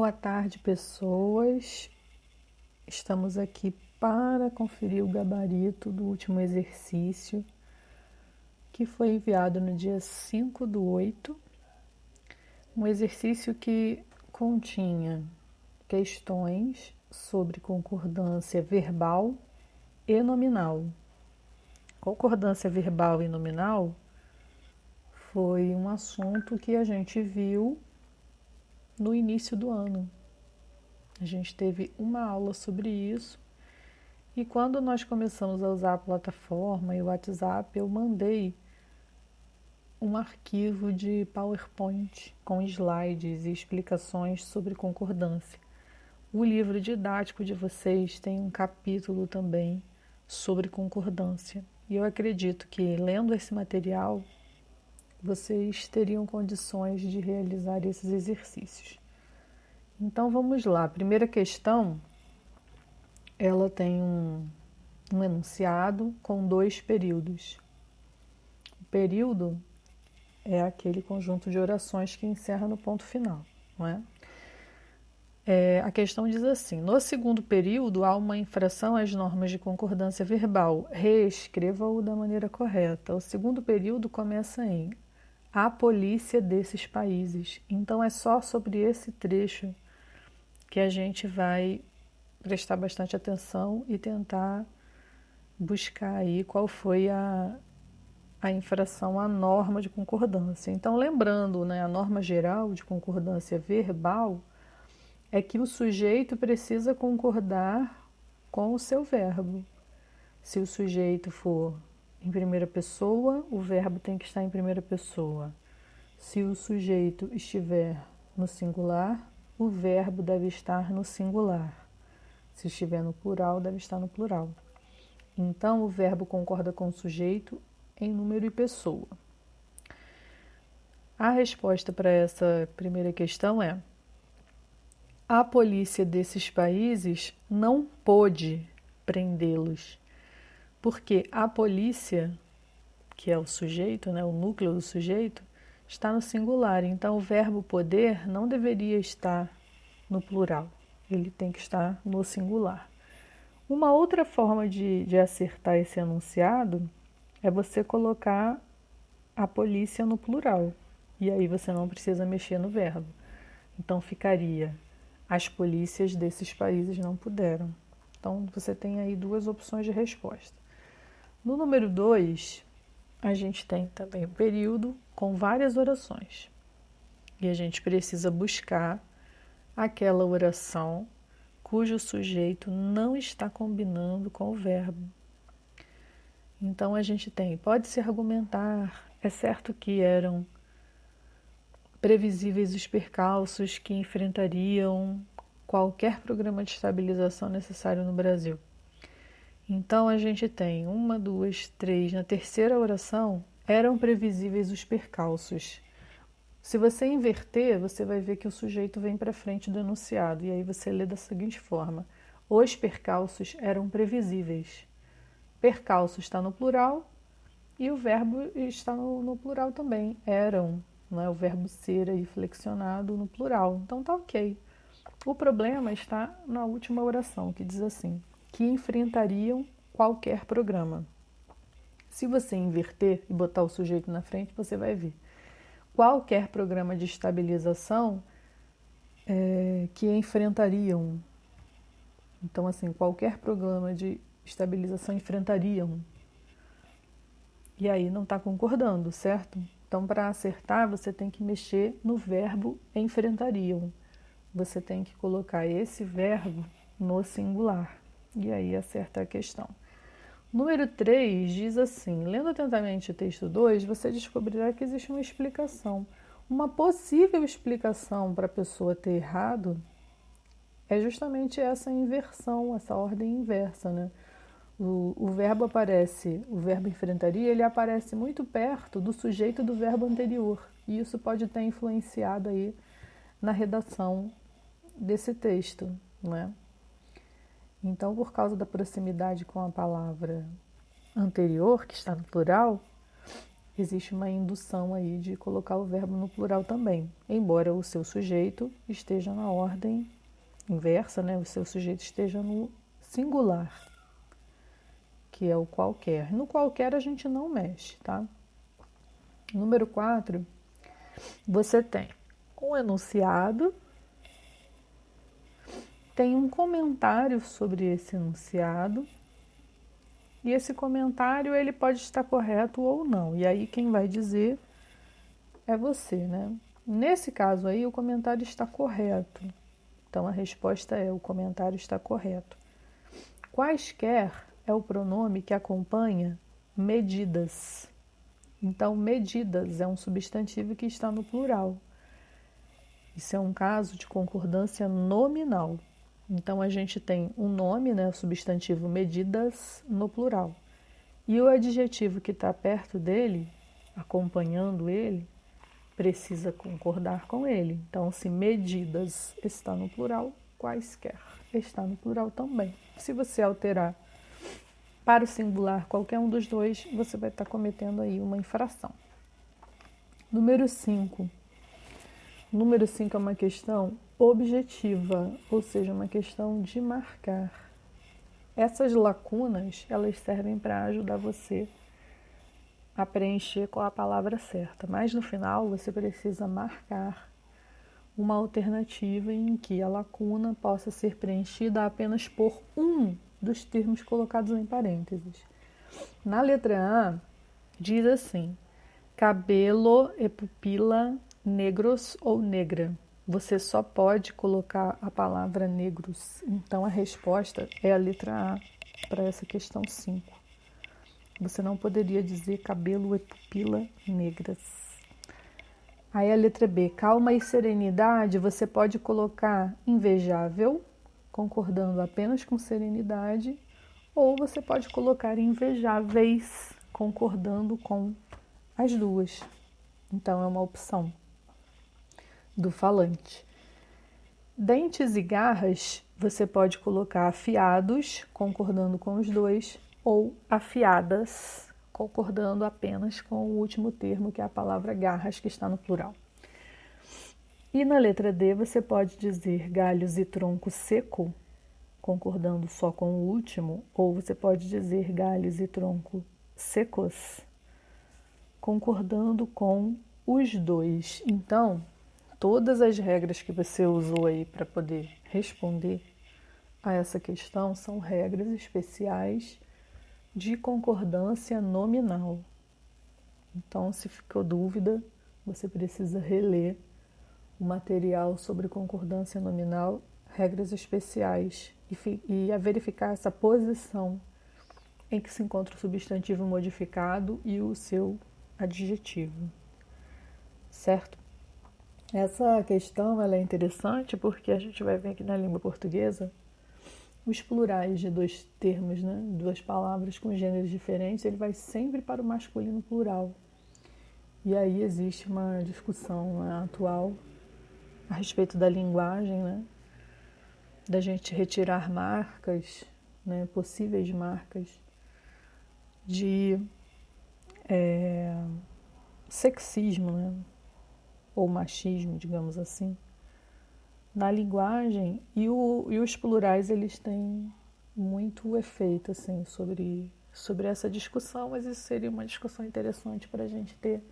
Boa tarde, pessoas. Estamos aqui para conferir o gabarito do último exercício, que foi enviado no dia 5/8. Um exercício que continha questões sobre concordância verbal e nominal. Concordância verbal e nominal foi um assunto que a gente viu no início do ano. A gente teve uma aula sobre isso e quando nós começamos a usar a plataforma e o WhatsApp, eu mandei um arquivo de PowerPoint com slides e explicações sobre concordância. O livro didático de vocês tem um capítulo também sobre concordância. E eu acredito que, lendo esse material, vocês teriam condições de realizar esses exercícios. Então vamos lá. A primeira questão, ela tem um enunciado com 2 períodos. O período é aquele conjunto de orações que encerra no ponto final, não é? A questão diz assim: no segundo período há uma infração às normas de concordância verbal. Reescreva-o da maneira correta. O segundo período começa em a polícia desses países. Então é só sobre esse trecho que a gente vai prestar bastante atenção e tentar buscar aí qual foi a infração à norma de concordância. Então, lembrando, né, a norma geral de concordância verbal é que o sujeito precisa concordar com o seu verbo. Se o sujeito for em primeira pessoa, o verbo tem que estar em primeira pessoa. Se o sujeito estiver no singular, o verbo deve estar no singular. Se estiver no plural, deve estar no plural. Então, o verbo concorda com o sujeito em número e pessoa. A resposta para essa primeira questão é: a polícia desses países não pôde prendê-los, porque a polícia, que é o sujeito, né, o núcleo do sujeito, está no singular. Então, o verbo poder não deveria estar no plural, ele tem que estar no singular. Uma outra forma de acertar esse enunciado é você colocar a polícia no plural, e aí você não precisa mexer no verbo. Então, ficaria: as polícias desses países não puderam. Então, você tem aí 2 opções de resposta. No número 2, a gente tem também o período com várias orações. E a gente precisa buscar aquela oração cujo sujeito não está combinando com o verbo. Então, a gente tem: pode-se argumentar, é certo que eram previsíveis os percalços que enfrentariam qualquer programa de estabilização necessário no Brasil. Então, a gente tem 1, 2, 3. Na terceira oração, eram previsíveis os percalços. Se você inverter, você vai ver que o sujeito vem para frente do enunciado. E aí você lê da seguinte forma: os percalços eram previsíveis. Percalço está no plural e o verbo está no plural também. Eram, não é? O verbo ser aí flexionado no plural. Então tá ok. O problema está na última oração, que diz assim: que enfrentariam qualquer programa. Se você inverter e botar o sujeito na frente, você vai ver: qualquer programa de estabilização que enfrentariam. Então, assim, qualquer programa de estabilização enfrentariam. E aí não está concordando, certo? Então, para acertar, você tem que mexer no verbo enfrentariam. Você tem que colocar esse verbo no singular. E aí acerta a questão. Número 3 diz assim: lendo atentamente o texto 2, você descobrirá que existe uma explicação. Uma possível explicação para a pessoa ter errado é justamente essa inversão, essa ordem inversa, né? O verbo aparece, o verbo enfrentaria, ele aparece muito perto do sujeito do verbo anterior. E isso pode ter influenciado aí na redação desse texto, não é? Então, por causa da proximidade com a palavra anterior, que está no plural, existe uma indução aí de colocar o verbo no plural também, embora o seu sujeito esteja na ordem inversa, né? O seu sujeito esteja no singular, que é o qualquer. No qualquer a gente não mexe, tá? Número 4, você tem um enunciado, tem um comentário sobre esse enunciado, e esse comentário ele pode estar correto ou não. E aí quem vai dizer é você, né? Nesse caso aí o comentário está correto. Então a resposta é: o comentário está correto. Quaisquer é o pronome que acompanha medidas. Então medidas é um substantivo que está no plural. Isso é um caso de concordância nominal. Então a gente tem um nome, né, o substantivo medidas no plural. E o adjetivo que está perto dele, acompanhando ele, precisa concordar com ele. Então, se medidas está no plural, quaisquer está no plural também. Se você alterar para o singular qualquer um dos dois, você vai estar cometendo aí uma infração. Número 5. Número 5 é uma questão objetiva, ou seja, uma questão de marcar. Essas lacunas, elas servem para ajudar você a preencher com a palavra certa, mas no final você precisa marcar uma alternativa em que a lacuna possa ser preenchida apenas por um dos termos colocados em parênteses. Na letra A, diz assim: cabelo e pupila negros ou negra. Você só pode colocar a palavra negros. Então a resposta é a letra A para essa questão 5. Você não poderia dizer cabelo e pupila negras. Aí a letra B, calma e serenidade, você pode colocar invejável, concordando apenas com serenidade, ou você pode colocar invejáveis, concordando com as duas. Então é uma opção do falante. Dentes e garras, você pode colocar afiados, concordando com os dois, ou afiadas, concordando apenas com o último termo, que é a palavra garras, que está no plural. E na letra D, você pode dizer galhos e tronco seco, concordando só com o último, ou você pode dizer galhos e tronco secos, concordando com os dois. Então, todas as regras que você usou aí para poder responder a essa questão são regras especiais de concordância nominal. Então, se ficou dúvida, você precisa reler o material sobre concordância nominal, regras especiais, e verificar essa posição em que se encontra o substantivo modificado e o seu adjetivo. Certo? Essa questão ela é interessante porque a gente vai ver aqui na língua portuguesa os plurais de dois termos, né? Duas palavras com gêneros diferentes, ele vai sempre para o masculino plural. E aí existe uma discussão, né, atual a respeito da linguagem, né? Da gente retirar marcas, né, possíveis marcas de sexismo, né? Ou machismo, digamos assim, na linguagem, e os plurais eles têm muito efeito assim, sobre essa discussão, mas isso seria uma discussão interessante para a gente ter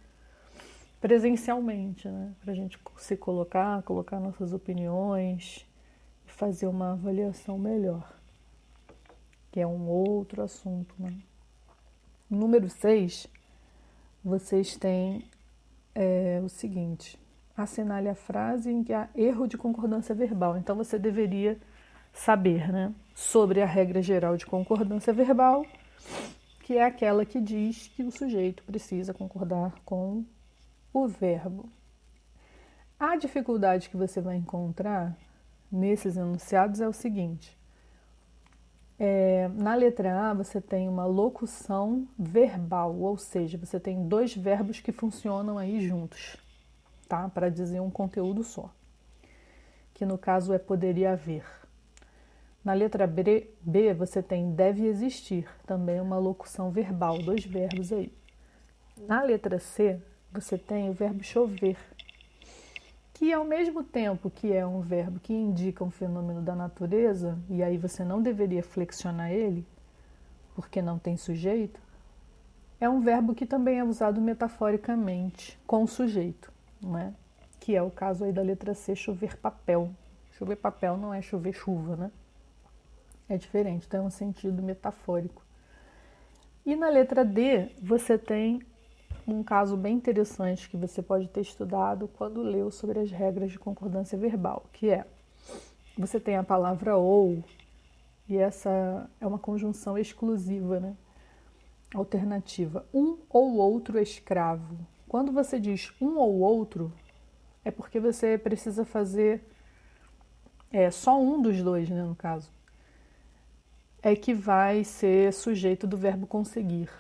presencialmente, né? Para a gente se colocar nossas opiniões e fazer uma avaliação melhor, que é um outro assunto, né? Número 6, vocês têm o seguinte: assinale a frase em que há erro de concordância verbal. Então você deveria saber, né, sobre a regra geral de concordância verbal, que é aquela que diz que o sujeito precisa concordar com o verbo. A dificuldade que você vai encontrar nesses enunciados é o seguinte: na letra A você tem uma locução verbal, ou seja, você tem dois verbos que funcionam aí juntos, tá? Para dizer um conteúdo só, que no caso é poderia haver. Na letra B você tem deve existir, também uma locução verbal, dois verbos aí. Na letra C, você tem o verbo chover, que ao mesmo tempo que é um verbo que indica um fenômeno da natureza, e aí você não deveria flexionar ele, porque não tem sujeito, é um verbo que também é usado metaforicamente com o sujeito, não é? Que é o caso aí da letra C, chover papel. Chover papel não é chover chuva, né? É diferente, tem um sentido metafórico. E na letra D, você tem um caso bem interessante que você pode ter estudado quando leu sobre as regras de concordância verbal, que é, você tem a palavra ou, e essa é uma conjunção exclusiva, né? Alternativa, um ou outro escravo. Quando você diz um ou outro, é porque você precisa fazer só um dos dois, né, no caso. É que vai ser sujeito do verbo conseguir.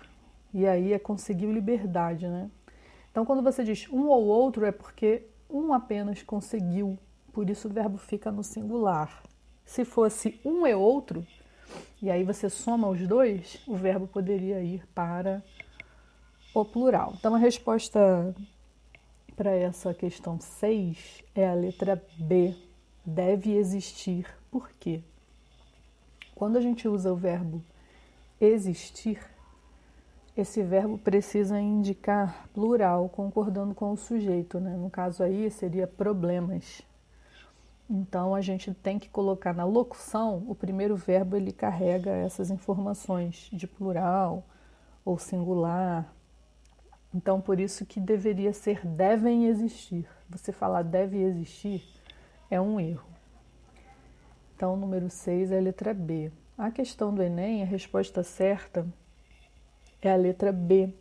E aí é conseguiu liberdade, né? Então, quando você diz um ou outro, é porque um apenas conseguiu, por isso o verbo fica no singular. Se fosse um e outro, e aí você soma os dois, o verbo poderia ir para o plural. Então, a resposta para essa questão 6 é a letra B. Deve existir. Por quê? Quando a gente usa o verbo existir, esse verbo precisa indicar plural, concordando com o sujeito, né? No caso aí seria problemas. Então a gente tem que colocar na locução, o primeiro verbo ele carrega essas informações de plural ou singular. Então por isso que deveria ser devem existir. Você falar deve existir é um erro. Então o número 6 é a letra B. A questão do Enem, a resposta certa é a letra B.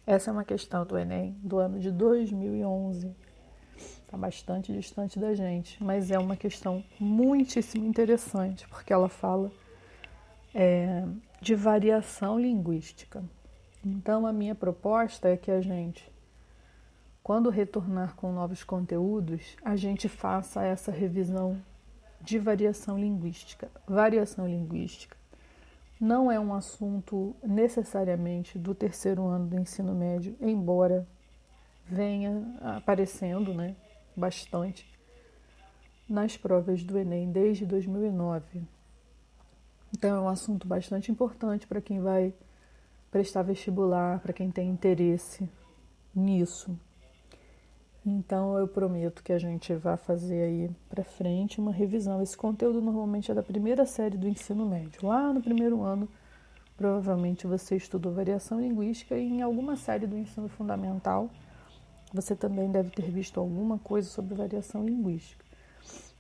Essa é uma questão do Enem do ano de 2011. Está bastante distante da gente, mas é uma questão muitíssimo interessante, porque ela fala de variação linguística. Então, a minha proposta é que a gente, quando retornar com novos conteúdos, a gente faça essa revisão de variação linguística. Variação linguística não é um assunto necessariamente do terceiro ano do ensino médio, embora venha aparecendo, né, bastante nas provas do Enem desde 2009. Então é um assunto bastante importante para quem vai prestar vestibular, para quem tem interesse nisso. Então eu prometo que a gente vai fazer aí para frente uma revisão. Esse conteúdo normalmente é da primeira série do ensino médio. Lá no primeiro ano, provavelmente você estudou variação linguística e em alguma série do ensino fundamental você também deve ter visto alguma coisa sobre variação linguística.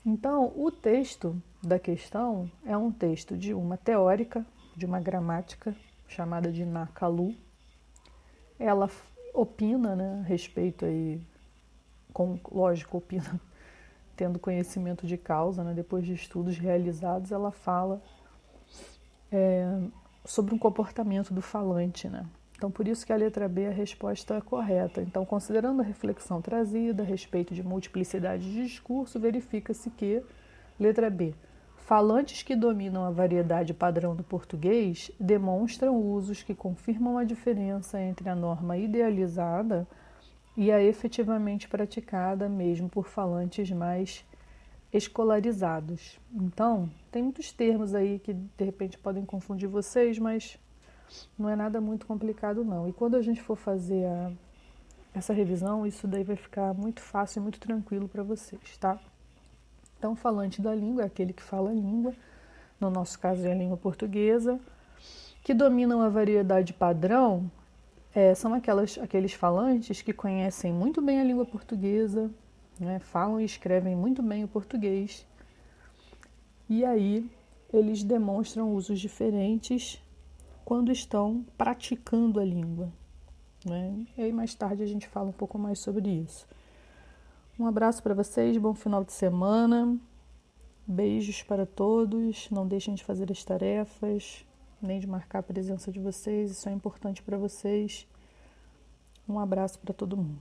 Então, o texto da questão é um texto de uma teórica, de uma gramática chamada de Nakalu. Ela opina, né, a respeito aí, lógico, opina tendo conhecimento de causa, né, depois de estudos realizados, ela fala sobre um comportamento do falante, né? Então, por isso que a letra B é a resposta correta. Então, considerando a reflexão trazida a respeito de multiplicidade de discurso, verifica-se que, letra B, falantes que dominam a variedade padrão do português demonstram usos que confirmam a diferença entre a norma idealizada e a efetivamente praticada, mesmo por falantes mais escolarizados. Então, tem muitos termos aí que de repente podem confundir vocês, mas não é nada muito complicado não. E quando a gente for fazer essa revisão, isso daí vai ficar muito fácil e muito tranquilo para vocês, tá? Então, falante da língua é aquele que fala a língua, no nosso caso é a língua portuguesa, que dominam a variedade padrão, são aqueles falantes que conhecem muito bem a língua portuguesa, né, falam e escrevem muito bem o português, e aí eles demonstram usos diferentes quando estão praticando a língua, né? E aí mais tarde a gente fala um pouco mais sobre isso. Um abraço para vocês, bom final de semana, beijos para todos, não deixem de fazer as tarefas, nem de marcar a presença de vocês, isso é importante para vocês. Um abraço para todo mundo.